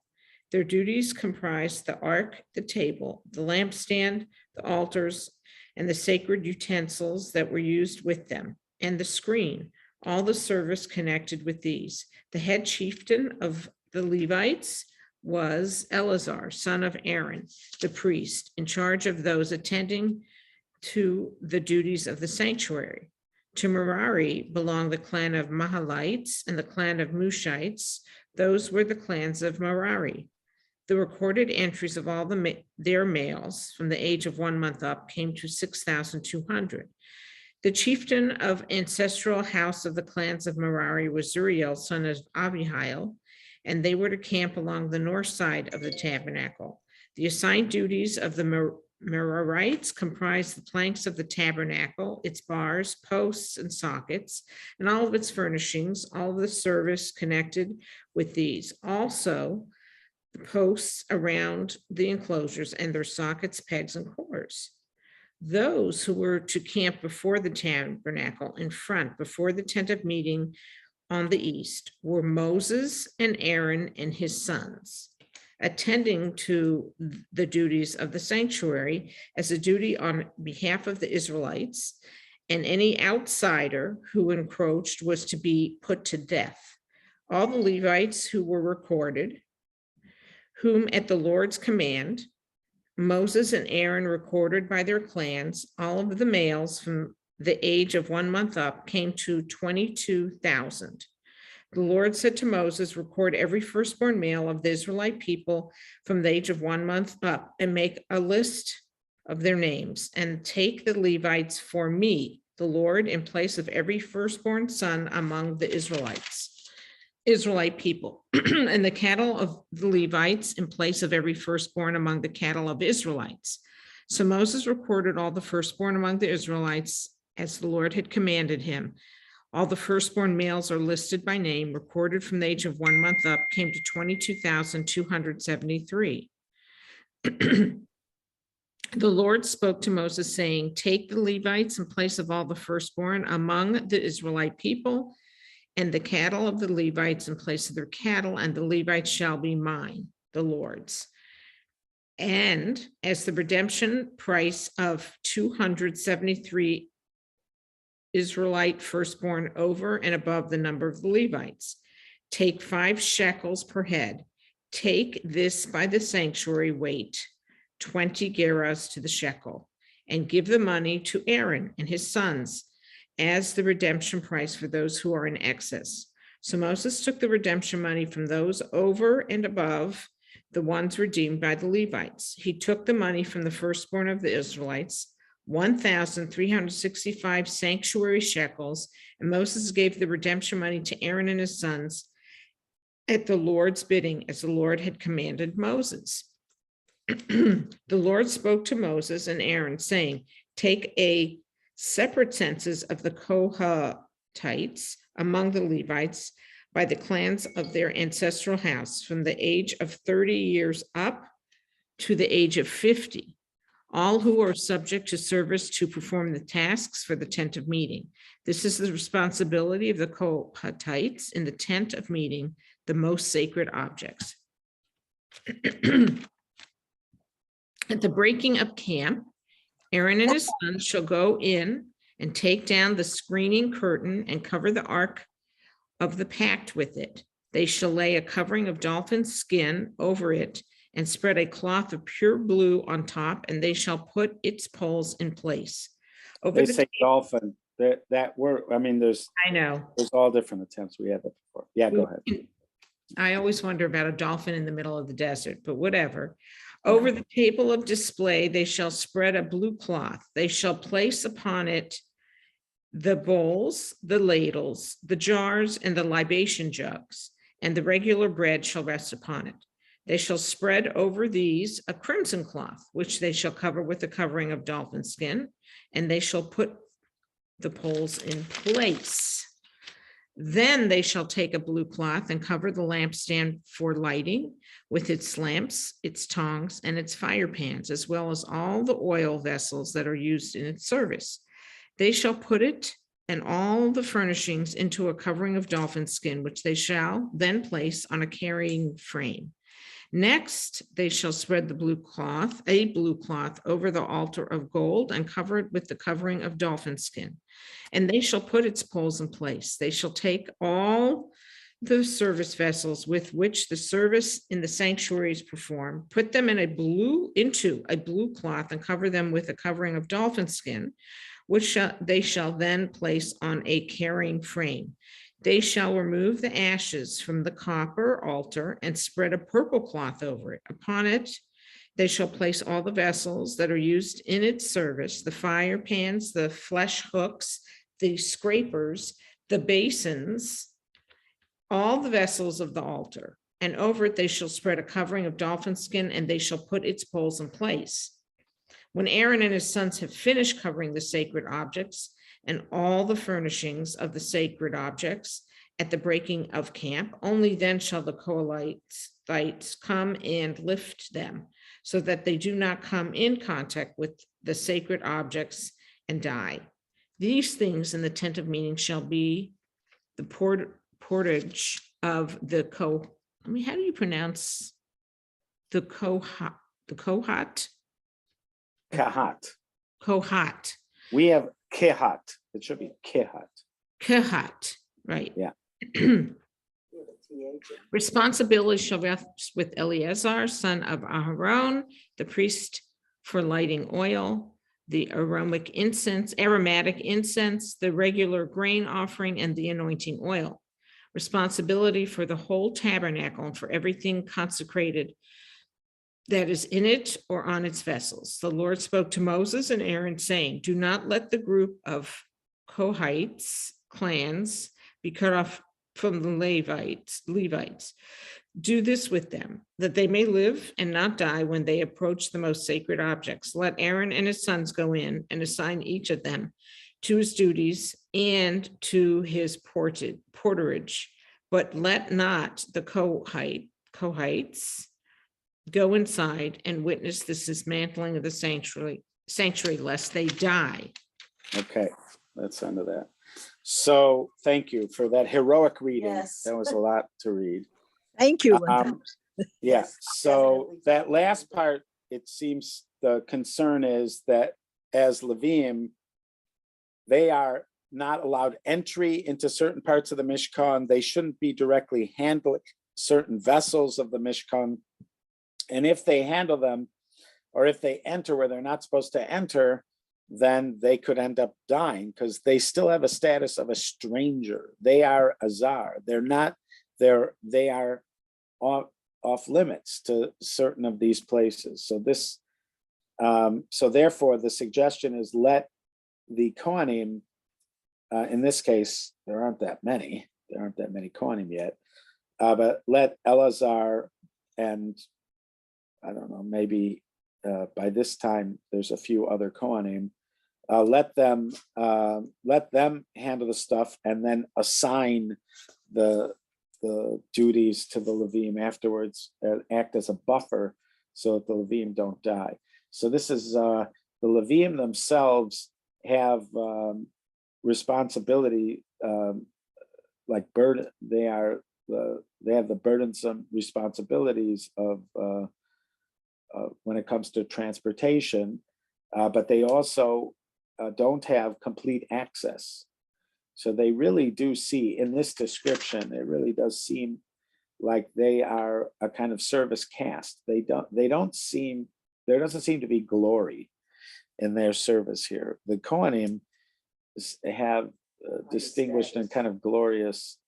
Their duties comprised the ark, the table, the lampstand, the altars, and the sacred utensils that were used with them, and the screen, all the service connected with these. The head chieftain of the Levites was Eleazar, son of Aaron, the priest, in charge of those attending to the duties of the sanctuary. To Merari belonged the clan of Mahalites and the clan of Mushites. Those were the clans of Merari. The recorded entries of all their males from the age of 1 month up came to 6,200. The chieftain of ancestral house of the clans of Merari was Zuriel, son of Abihail, and they were to camp along the north side of the tabernacle. The assigned duties of the Merarites comprised the planks of the tabernacle, its bars, posts, and sockets, and all of its furnishings, all of the service connected with these. Also, the posts around the enclosures and their sockets, pegs, and cores. Those who were to camp before the tabernacle in front, before the tent of meeting on the east, were Moses and Aaron and his sons, attending to the duties of the sanctuary as a duty on behalf of the Israelites, and any outsider who encroached was to be put to death. All the Levites who were recorded, whom at the Lord's command, Moses and Aaron recorded by their clans, all of the males from the age of 1 month up came to 22,000. The Lord said to Moses, record every firstborn male of the Israelite people from the age of 1 month up and make a list of their names and take the Levites for me, the Lord, in place of every firstborn son among the Israelite people, and the cattle of the Levites in place of every firstborn among the cattle of Israelites. So Moses recorded all the firstborn among the Israelites as the Lord had commanded him. All the firstborn males are listed by name, recorded from the age of 1 month up, came to 22,273. The Lord spoke to Moses, saying, take the Levites in place of all the firstborn among the Israelite people, and the cattle of the Levites in place of their cattle, and the Levites shall be mine, the Lord's. And as the redemption price of 273 Israelite firstborn over and above the number of the Levites, take 5 shekels per head. Take this by the sanctuary weight, 20 gerahs to the shekel, and give the money to Aaron and his sons as the redemption price for those who are in excess. So Moses took the redemption money from those over and above the ones redeemed by the Levites. He took the money from the firstborn of the Israelites, 1,365 sanctuary shekels, and Moses gave the redemption money to Aaron and his sons at the Lord's bidding, as the Lord had commanded Moses. The Lord spoke to Moses and Aaron, saying, take a separate census of the Kohathites among the Levites by the clans of their ancestral house, from the age of 30 years up to the age of 50, all who are subject to service to perform the tasks for the tent of meeting. This is the responsibility of the Kohathites in the tent of meeting, the most sacred objects. At the breaking of camp, Aaron and his sons shall go in and take down the screening curtain and cover the ark of the pact with it. They shall lay a covering of dolphin skin over it and spread a cloth of pure blue on top, and they shall put its poles in place. They say dolphin. That word, I mean, there's all different attempts. We had that before. Yeah, go ahead. I always wonder about a dolphin in the middle of the desert, but whatever. Over the table of display, they shall spread a blue cloth. They shall place upon it the bowls, the ladles, the jars, and the libation jugs, and the regular bread shall rest upon it. They shall spread over these a crimson cloth, which they shall cover with a covering of dolphin skin, and they shall put the poles in place. Then they shall take a blue cloth and cover the lampstand for lighting with its lamps, its tongs, and its fire pans, as well as all the oil vessels that are used in its service. They shall put it and all the furnishings into a covering of dolphin skin, which they shall then place on a carrying frame. Next, they shall spread a blue cloth over the altar of gold and cover it with the covering of dolphin skin. And they shall put its poles in place. They shall take all the service vessels with which the service in the sanctuary is performed, put them into a blue cloth and cover them with a covering of dolphin skin, which they shall then place on a carrying frame. They shall remove the ashes from the copper altar and spread a purple cloth over it. Upon it, they shall place all the vessels that are used in its service, the fire pans, the flesh hooks, the scrapers, the basins, all the vessels of the altar. And over it, they shall spread a covering of dolphin skin, and they shall put its poles in place. When Aaron and his sons have finished covering the sacred objects, and all the furnishings of the sacred objects at the breaking of camp, only then shall the Kohathites come and lift them, so that they do not come in contact with the sacred objects and die. These things in the tent of meeting shall be the portage of the how do you pronounce the Kohat? The Kohat? Kohat. We have Kehat. It should be Kehat. Kehat, right. Yeah. Responsibility shall rest with Eleazar, son of Aharon, the priest, for lighting oil, the aromatic incense, the regular grain offering, and the anointing oil. responsibility for the whole tabernacle and for everything consecrated that is in it or on its vessels. The Lord spoke to Moses and Aaron, saying, do not let the group of Kohites clans be cut off from the Levites. Do this with them, that they may live and not die when they approach the most sacred objects. Let Aaron and his sons go in and assign each of them to his duties and to his porterage, but let not the Kohites go inside and witness this dismantling of the sanctuary lest they die. Okay, that's under that. So thank you for that heroic reading. Yes. That was a lot to read. Thank you, Linda. Yeah, Yes, so definitely. that last part, it seems the concern is that as Levim, they are not allowed entry into certain parts of the Mishkan. They shouldn't be directly handling certain vessels of the Mishkan. And if they handle them, or if they enter where they're not supposed to enter, then they could end up dying because they still have a status of a stranger. They are azar. They are off limits to certain of these places. So this, so therefore, the suggestion is let the Kohanim, in this case, there aren't that many Kohanim yet, but let Eleazar and I don't know, maybe by this time there's a few other Kohanim. Let them handle the stuff and then assign the duties to the Levim afterwards, act as a buffer so that the Levim don't die. So this is the Levim themselves have responsibility, like burden. They have the burdensome responsibilities of when it comes to transportation, but they also don't have complete access. So they really do see in this description, it really does seem like they are a kind of service caste. There doesn't seem to be glory in their service here. The Kohanim have distinguished and kind of glorious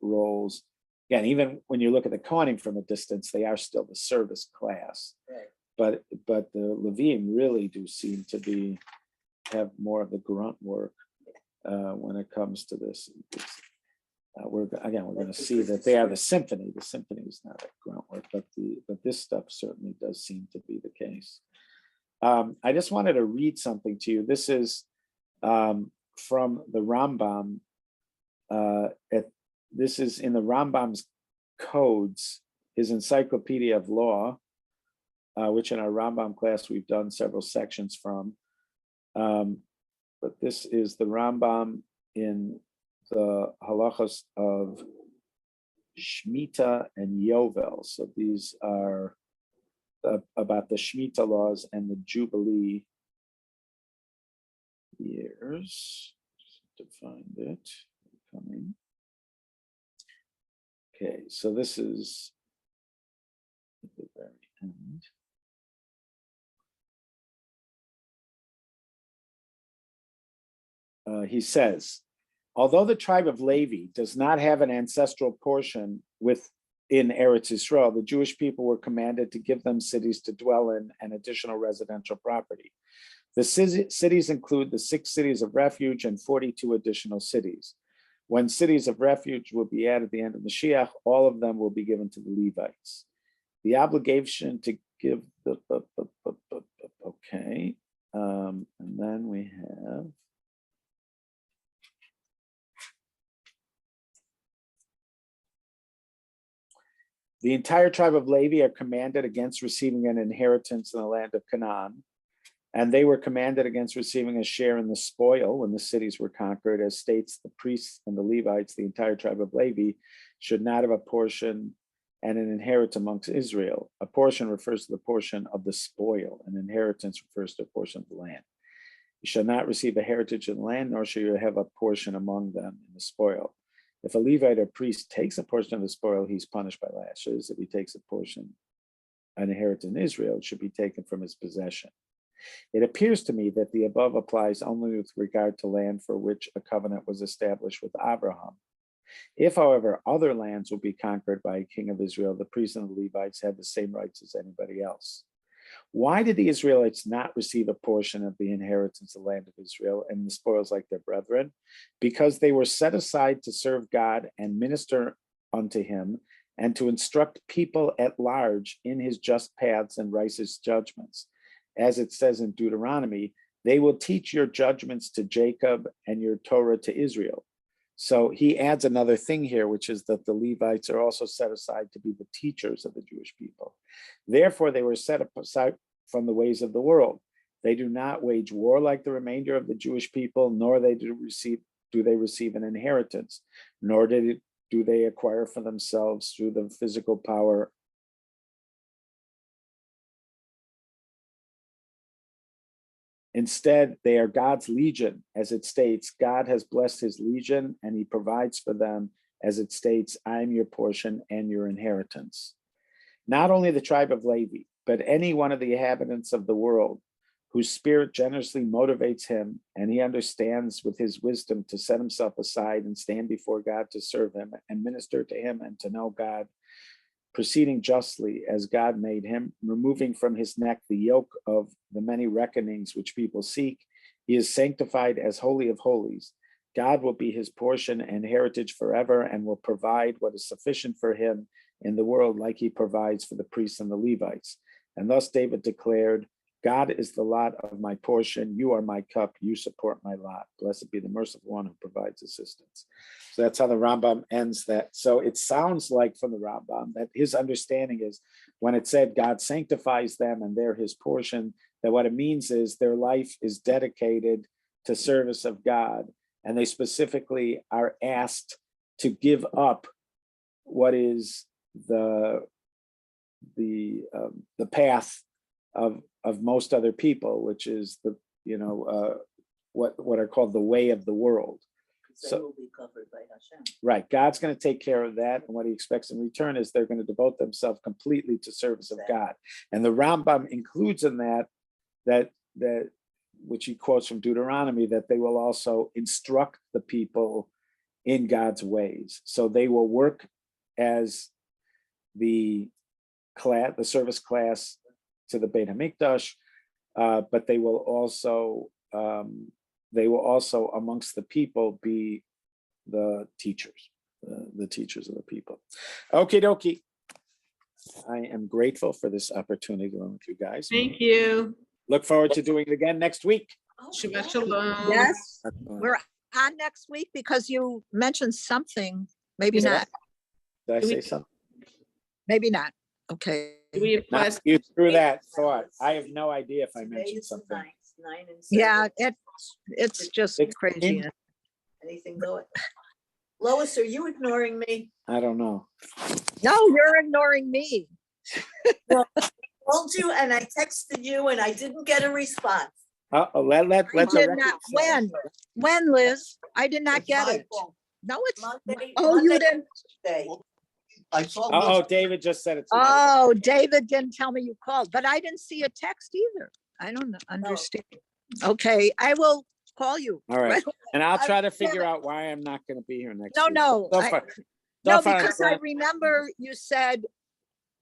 roles. Again, even when you look at the Kohanim from a distance, they are still the service class. Right. But the Levim really do seem to have more of the grunt work when it comes to this. We're going to see that they are the symphony. The symphony is not a grunt work, but this stuff certainly does seem to be the case. I just wanted to read something to you. This is from the Rambam. This is in the Rambam's codes, his encyclopedia of law, which in our Rambam class we've done several sections from. But this is the Rambam in the halachos of Shemitah and Yovel. So these are about the Shemitah laws and the Jubilee years. Just to find it. Coming. Okay, so this is at the very end. He says, although the tribe of Levi does not have an ancestral portion within Eretz Yisrael, the Jewish people were commanded to give them cities to dwell in and additional residential property. The cities include the 6 cities of refuge and 42 additional cities. When cities of refuge will be added at the end of Mashiach, all of them will be given to the Levites. The obligation to give the, okay, and then we have, the entire tribe of Levi are commanded against receiving an inheritance in the land of Canaan, and they were commanded against receiving a share in the spoil when the cities were conquered, as states the priests and the Levites, the entire tribe of Levi, should not have a portion and an inheritance amongst Israel. A portion refers to the portion of the spoil, an inheritance refers to a portion of the land. You shall not receive a heritage in the land, nor shall you have a portion among them in the spoil. If a Levite or priest takes a portion of the spoil, he's punished by lashes. If he takes a portion, an inheritance in Israel, it should be taken from his possession. It appears to me that the above applies only with regard to land for which a covenant was established with Abraham. If, however, other lands will be conquered by a king of Israel, the priests and the Levites have the same rights as anybody else. Why did the Israelites not receive a portion of the inheritance of the land of Israel and the spoils like their brethren? Because they were set aside to serve God and minister unto him, and to instruct people at large in his just paths and righteous judgments. As it says in Deuteronomy, they will teach your judgments to Jacob and your Torah to Israel. So he adds another thing here, which is that the Levites are also set aside to be the teachers of the Jewish people. Therefore, they were set aside from the ways of the world. They do not wage war like the remainder of the Jewish people, nor do they receive an inheritance, nor do they acquire for themselves through the physical power Instead, they are God's legion, as it states, God has blessed his legion and he provides for them, as it states, I am your portion and your inheritance. Not only the tribe of Levi, but any one of the inhabitants of the world whose spirit generously motivates him and he understands with his wisdom to set himself aside and stand before God to serve him and minister to him and to know God, proceeding justly as God made him, removing from his neck the yoke of the many reckonings which people seek. He is sanctified as holy of holies. God will be his portion and heritage forever and will provide what is sufficient for him in the world like he provides for the priests and the Levites. And thus David declared, God is the lot of my portion. You are my cup. You support my lot. Blessed be the merciful one who provides assistance. So that's how the Rambam ends that. So it sounds like from the Rambam that his understanding is when it said God sanctifies them and they're his portion, that what it means is their life is dedicated to service of God. And they specifically are asked to give up what is the path of most other people, which is the what are called the way of the world. So will be covered by Hashem. Right, God's going to take care of that, and what he expects in return is they're going to devote themselves completely to service of God. And the Rambam includes in that which he quotes from Deuteronomy, that they will also instruct the people in God's ways. So they will work as the service class to the Beit HaMikdash, but they will also amongst the people be the teachers of the people. Okie dokie. I am grateful for this opportunity to learn with you guys. Thank you. Look forward to doing it again next week. Shabbat shalom. Yes, we're on next week because you mentioned something, maybe Yeah. not, Did I say something? maybe not. Okay. Do we have Not class? you through that thought. I have no idea if I Today mentioned is the something. 9th, 9 and 7. Yeah, it's just crazy. Anything going? Lois, are you ignoring me? I don't know. No, you're ignoring me. Told you and I texted you and I didn't get a response. Let's I did not, when, Liz? I did not get it. No, it's, Monday. oh, you Monday, didn't, Tuesday. I saw. Oh, David just said it. oh, David didn't tell me you called, but I didn't see a text either. I don't understand. Okay, I will call you. All right. And I'll try to I- figure out why I'm not going to be here next No, week. no, So I- far- No, so far, because I remember you said,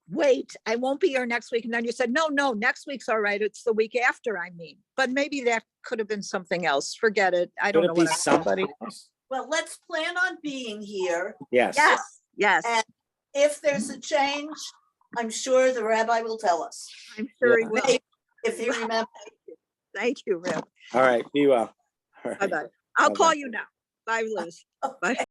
wait, I won't be here next week. And then you said, no, next week's all right. It's the week after, I mean. But maybe that could have been something else. Forget it. I don't Could know it be what. somebody else? Well, let's plan on being here. Yes. Yes, And if there's a change, I'm sure the rabbi will tell us. I'm sure he Yeah. will. Maybe, if he remembers. Thank you, Reb. All right. Be well. All right. Bye-bye. I'll Bye-bye. call you now. Bye, Liz. Bye.